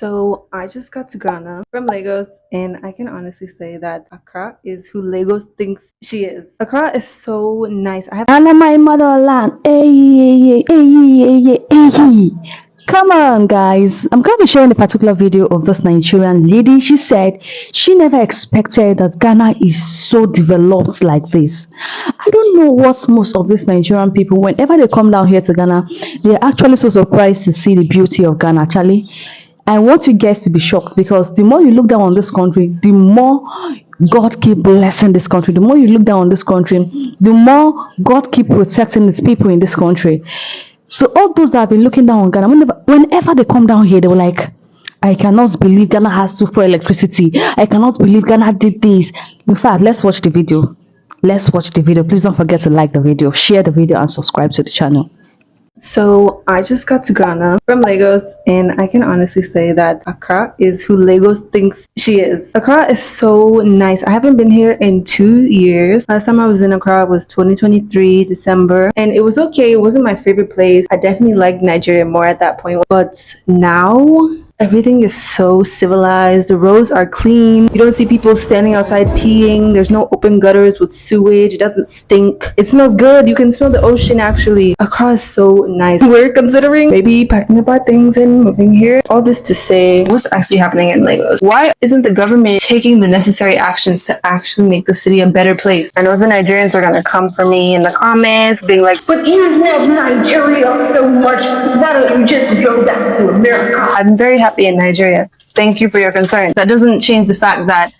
So I just got to Ghana from Lagos, and I can honestly say that Accra is who Lagos thinks she is. Accra is so nice. Ghana, my motherland. Hey, hey, hey, hey, hey, hey. Come on, guys. I'm going to be sharing a particular video of this Nigerian lady. She said she never expected that Ghana is so developed like this. I don't know what's most of these Nigerian people, whenever they come down here to Ghana, they're actually so surprised to see the beauty of Ghana, Charlie. I want you guys to be shocked because the more you look down on this country, the more God keep blessing this country. The more you look down on this country, the more God keep protecting his people in this country. So all those that have been looking down on Ghana, whenever they come down here, they were like, I cannot believe Ghana has to for electricity. I cannot believe Ghana did this. In fact, let's watch the video. Let's watch the video. Please don't forget to like the video, share the video, and subscribe to the channel. So I just got to Ghana from Lagos, and I can honestly say that Accra is who Lagos thinks she is. Accra is so nice. I haven't been here in 2 years. Last time I was in Accra was 2023 December, and it was okay. It wasn't my favorite place. I definitely liked Nigeria more at that point, but now everything is so civilized. The roads are clean. You don't see people standing outside peeing. There's no open gutters with sewage. It doesn't stink. It smells good. You can smell the ocean actually. Accra is so nice. We're considering maybe packing up our things and moving here. All this to say, what's actually happening in Lagos? Why isn't the government taking the necessary actions to actually make the city a better place? I know the Nigerians are gonna come for me in the comments being like, but you love Nigeria so much. Why don't you just go back to America? I'm very happy in Nigeria. Thank you for your concern. That doesn't change the fact that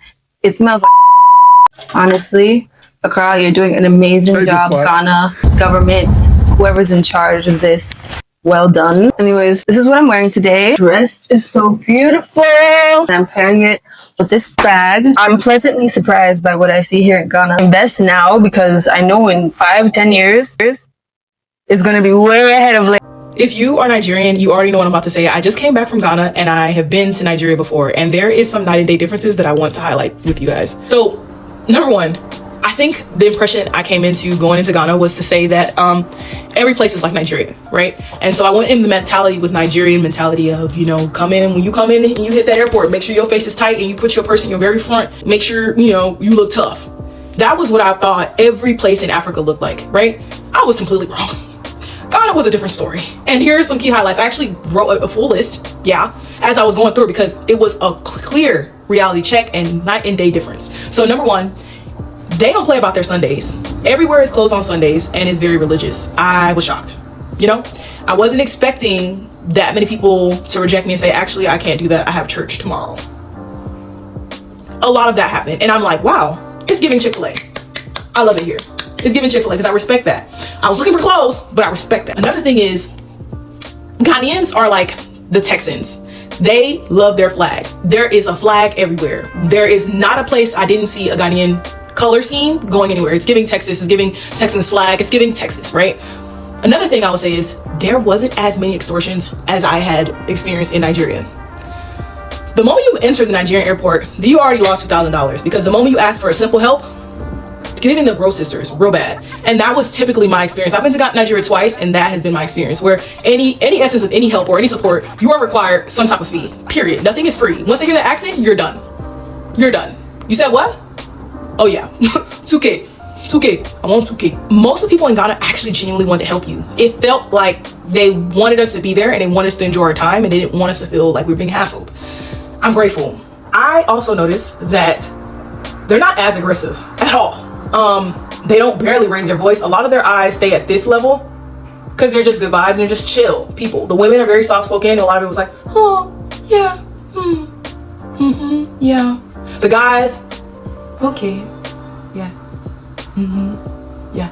it smells like honestly. Accra, you're doing an amazing job. Ghana government, whoever's in charge of this, well done. Anyways, this is what I'm wearing today. Dress is so beautiful. And I'm pairing it with this bag. I'm pleasantly surprised by what I see here in Ghana. Invest now because I know in 5-10 years it's gonna be way ahead of later. If you are Nigerian, you already know what I'm about to say. I just came back from Ghana and I have been to Nigeria before, and there is some night and day differences that I want to highlight with you guys. So, number one, I think the impression I came into going into Ghana was to say that every place is like Nigeria, right? And so I went in the mentality with Nigerian mentality of, you know, come in, when you come in and you hit that airport, make sure your face is tight and you put your purse in your very front, make sure, you know, you look tough. That was what I thought every place in Africa looked like, right? I was completely wrong. Ghana was a different story. And here are some key highlights. I actually wrote a full list, as I was going through because it was a clear reality check and night and day difference. So number one, they don't play about their Sundays. Everywhere is closed on Sundays and is very religious. I was shocked. You know, I wasn't expecting that many people to reject me and say, actually, I can't do that. I have church tomorrow. A lot of that happened. And I'm like, wow, it's giving Chick-fil-A. I love it here. It's giving Chick-fil-A because I respect that. I was looking for clothes, but I respect that. Another thing is Ghanaians are like the Texans. They love their flag. There is a flag everywhere. There is not a place I didn't see a Ghanaian color scheme going anywhere. It's giving Texas, it's giving Texans flag, it's giving Texas, right? Another thing I would say is there wasn't as many extortions as I had experienced in Nigeria. The moment you enter the Nigerian airport, you already lost $2,000 because the moment you ask for a simple help, getting the gross sisters real bad. And that was typically my experience. I've been to Nigeria twice, and that has been my experience, where any essence of any help or any support, you are required some type of fee, period. Nothing is free. Once they hear the accent, you're done. You're done. You said what? Oh yeah, 2K, I want 2K. Most of the people in Ghana actually genuinely wanted to help you. It felt like they wanted us to be there and they wanted us to enjoy our time and they didn't want us to feel like we were being hassled. I'm grateful. I also noticed that they're not as aggressive at all. They don't barely raise their voice. A lot of their eyes stay at this level because they're just good vibes and they're just chill people. The women are very soft spoken. A lot of it was like, oh yeah, yeah. The guys, okay, yeah, yeah.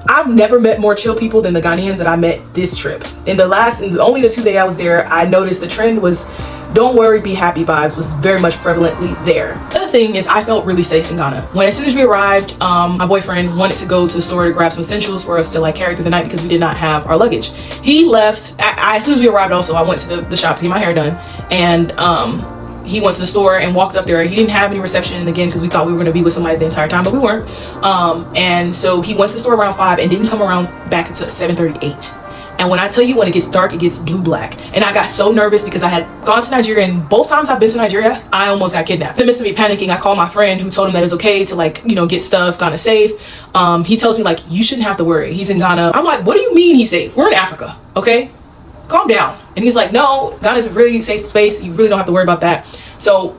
I've never met more chill people than the Ghanaians that I met this trip. In only the 2 days I was there, I noticed the trend was don't worry, be happy vibes was very much prevalently there. The other thing is I felt really safe in Ghana. As soon as we arrived, my boyfriend wanted to go to the store to grab some essentials for us to like carry through the night because we did not have our luggage. He left, as soon as we arrived also, I went to the shop to get my hair done, and he went to the store and walked up there. He didn't have any reception again because we thought we were going to be with somebody the entire time, but we weren't. And so he went to the store around 5 and didn't come around back until 7:38. And when I tell you, when it gets dark, it gets blue-black. And I got so nervous because I had gone to Nigeria, and both times I've been to Nigeria, I almost got kidnapped. In the midst of me panicking, I called my friend who told him that it's okay to, like, you know, get stuff, Ghana safe. He tells me, like, you shouldn't have to worry. He's in Ghana. I'm like, what do you mean he's safe? We're in Africa, okay? Calm down. And he's like, no, Ghana's a really safe place. You really don't have to worry about that. So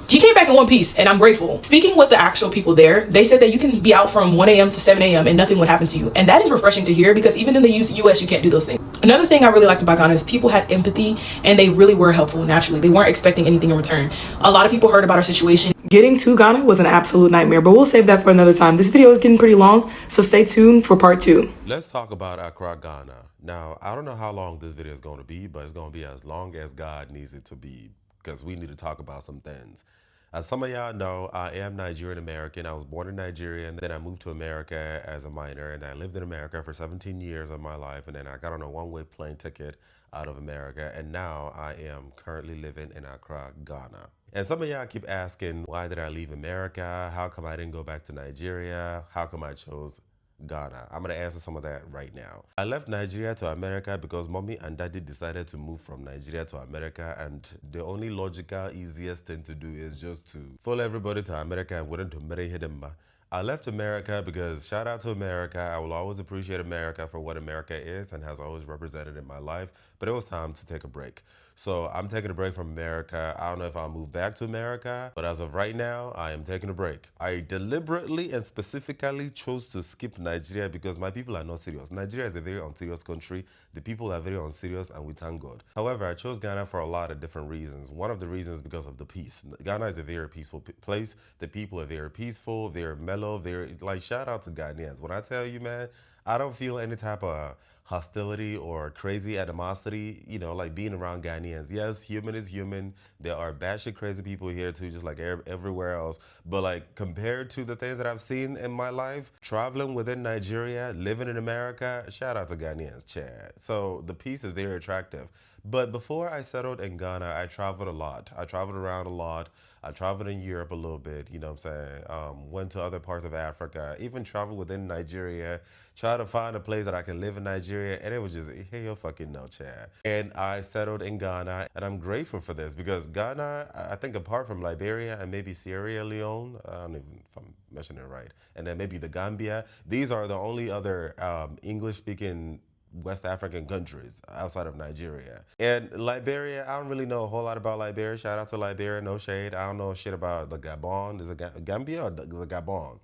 he came back in one piece, and I'm grateful. Speaking with the actual people there, they said that you can be out from 1 a.m. to 7 a.m. and nothing would happen to you. And that is refreshing to hear, because even in the US, you can't do those things. Another thing I really liked about Ghana is people had empathy, and they really were helpful naturally. They weren't expecting anything in return. A lot of people heard about our situation. Getting to Ghana was an absolute nightmare, but we'll save that for another time. This video is getting pretty long, so stay tuned for part 2. Let's talk about Accra, Ghana. Now, I don't know how long this video is going to be, but it's going to be as long as God needs it to be, because we need to talk about some things. As some of y'all know, I am Nigerian American. I was born in Nigeria, and then I moved to America as a minor, and I lived in America for 17 years of my life, and then I got on a one-way plane ticket out of America, and now I am currently living in Accra, Ghana. And some of y'all keep asking, why did I leave America? How come I didn't go back to Nigeria? How come I chose Ghana? I'm gonna answer some of that right now. I left Nigeria to America because mommy and daddy decided to move from Nigeria to America, and the only logical, easiest thing to do is just to follow everybody to America and wouldn't to marry him. I left America because, shout out to America, I will always appreciate America for what America is and has always represented in my life, but it was time to take a break. So I'm taking a break from America. I don't know if I'll move back to America, but as of right now, I am taking a break. I deliberately and specifically chose to skip Nigeria because my people are not serious. Nigeria is a very unserious country. The people are very unserious, and we thank God. However, I chose Ghana for a lot of different reasons. One of the reasons is because of the peace. Ghana is a very peaceful place. The people are very peaceful, they're mellow, they're like, shout out to Ghanaians. When I tell you, man, I don't feel any type of hostility or crazy animosity, you know, like being around Ghanaians. Yes, human is human. There are batshit crazy people here too, just like everywhere else. But like, compared to the things that I've seen in my life, traveling within Nigeria, living in America, shout out to Ghanaians, Chad. So the peace is very attractive. But before I settled in Ghana, I traveled a lot. I traveled around a lot. I traveled in Europe a little bit, you know what I'm saying? Went to other parts of Africa, even traveled within Nigeria, tried to find a place that I can live in Nigeria, and it was just, hey, you fucking no, Chad. And I settled in Ghana, and I'm grateful for this because Ghana, I think apart from Liberia and maybe Sierra Leone, I don't even if I'm mentioning it right, and then maybe the Gambia, these are the only other English-speaking West African countries outside of Nigeria. And Liberia, I don't really know a whole lot about Liberia. Shout out to Liberia, no shade. I don't know shit about the Gabon. Is it Gambia or the Gabon?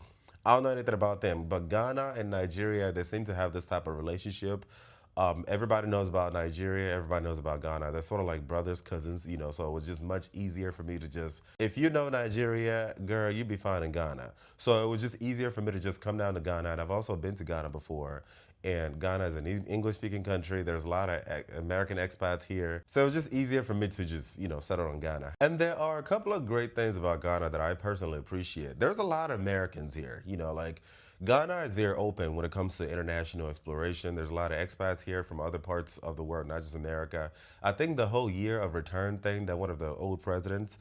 I don't know anything about them. But Ghana and Nigeria, they seem to have this type of relationship. Everybody knows about Nigeria, everybody knows about Ghana. They're sort of like brothers, cousins, you know, so it was just much easier for me to just, if you know Nigeria, girl, you'd be fine in Ghana. So it was just easier for me to just come down to Ghana, and I've also been to Ghana before. And Ghana is an English-speaking country. There's a lot of American expats here. So it's just easier for me to just, you know, settle on Ghana. And there are a couple of great things about Ghana that I personally appreciate. There's a lot of Americans here, you know, like Ghana is very open when it comes to international exploration. There's a lot of expats here from other parts of the world, not just America. I think the whole year of return thing that one of the old presidents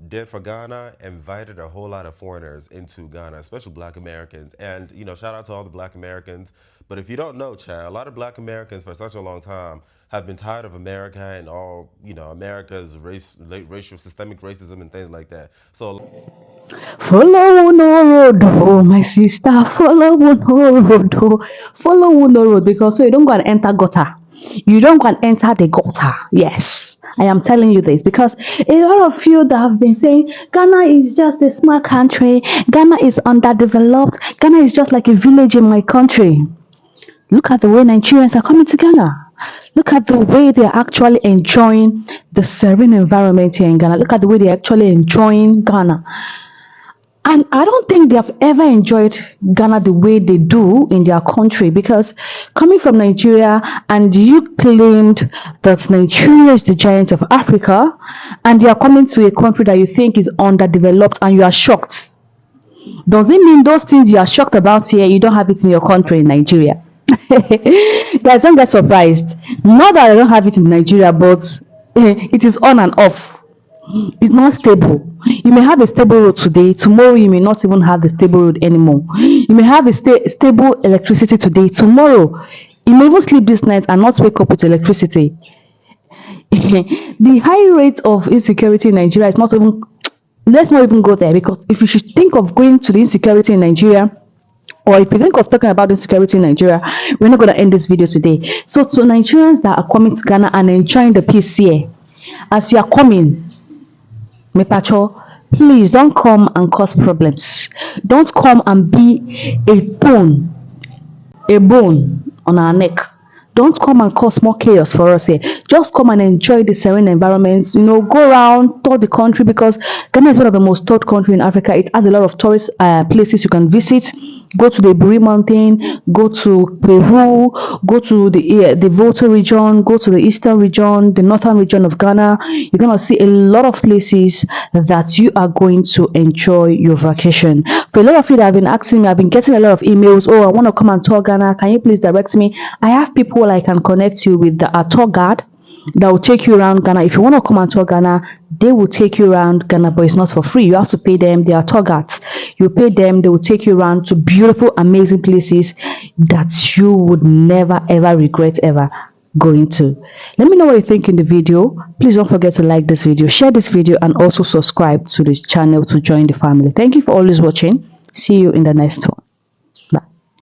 did for Ghana invited a whole lot of foreigners into Ghana, especially Black Americans. And, you know, shout out to all the Black Americans. But if you don't know, Chad, a lot of Black Americans for such a long time have been tired of America and all, you know, America's racial, systemic racism and things like that. So Follow no road, oh my sister. Follow no road, oh. Follow no road, because so you don't go and enter gutter. You don't go and enter the gutter. Yes, I am telling you this because a lot of you that have been saying Ghana is just a small country, Ghana is underdeveloped, Ghana is just like a village in my country. Look at the way Nigerians are coming to Ghana. Look at the way they're actually enjoying the serene environment here in Ghana. Look at the way they're actually enjoying Ghana. And I don't think they have ever enjoyed Ghana the way they do in their country, because coming from Nigeria and you claimed that Nigeria is the giant of Africa, and you are coming to a country that you think is underdeveloped and you are shocked. Does it mean those things you are shocked about here, you don't have it in your country in Nigeria? Guys, don't get surprised. Not that I don't have it in Nigeria, but it is on and off. It's not stable. You may have a stable road today, tomorrow you may not even have the stable road anymore. You may have a stable electricity today, tomorrow You may even sleep this night and not wake up with electricity. The high rate of insecurity in Nigeria is not even, let's not even go there, because if you should think of going to the insecurity in Nigeria, or if you think of talking about insecurity in Nigeria, we're not going to end this video today. So to Nigerians that are coming to Ghana and enjoying the peace here, as you are coming, Mepacho, please don't come and cause problems. Don't come and be a bone on our neck. Don't come and cause more chaos for us here. Just come and enjoy the serene environments. You know, go around, tour the country, because Ghana is one of the most toured country in Africa. It has a lot of tourist places you can visit. Go to the Buri Mountain, go to Peru, go to the Volta region, go to the eastern region, the northern region of Ghana. You're gonna see a lot of places that you are going to enjoy your vacation. For a lot of you that have been asking me, I've been getting a lot of emails. Oh, I want to come and tour Ghana. Can you please direct me? I have people I can connect you with, the tour guide that will take you around Ghana. If you want to come and tour Ghana, they will take you around Ghana, but it's not for free. You have to pay them. They are tour guides. You pay them, they will take you around to beautiful, amazing places that you would never ever regret ever going to. Let me know what you think in the video. Please don't forget to like this video, share this video, and also subscribe to the channel to join the family. Thank you for always watching. See you in the next one.